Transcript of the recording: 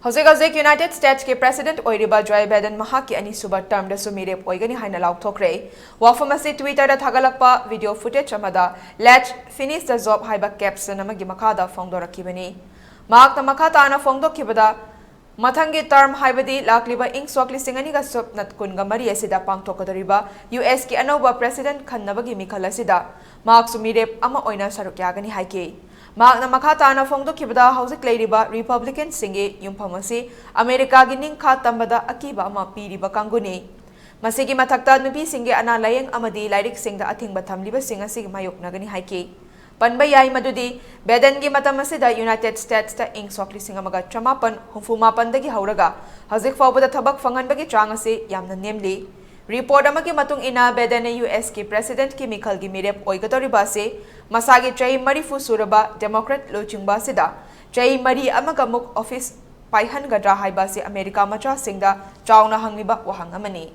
Hojek United States के President oiriba Joe Baiden mahakki anisuba term dasu mirep oigani haina laothokhre. Wafam asi Twitter da thagalakpa video footage amada let's finish the job haiba caption amagi makhada phongdorakibani. Mahakna makha tana phongdokhibada mathangi term haibadi lakliba ing swakli singani ga sopnat kunga mari asida pangthokadoriba US ki anoba president khannabagi mikhal asida mahaksu mirep ama oina saruk yagani haike. Mahakna makha tana phongdokhibada hauzik leiriba Republican singe yumpham asi America gi ningkha tambada akiba ama piriba kanguni. Masigi mathakta nupi singe ana layeng amadi lairik singda athingba thamliba singa sig mayoknagani haike. Panba yai madudi Baiden gi matam asida United States ta ing swakli singa maga chamapan humfuma pandagi hauraga hauzik fawbada thabak phanganbagi chang ase yamna nemli. Report amagi matung ina Baiden US ki president ki mikhal gi mirep oigatoriba ase masagi chai marifu suraba Democrat lochingba sida chai mari amaga muk office paihan gadra haiba se America macha singda chauna hangiba wahang amani.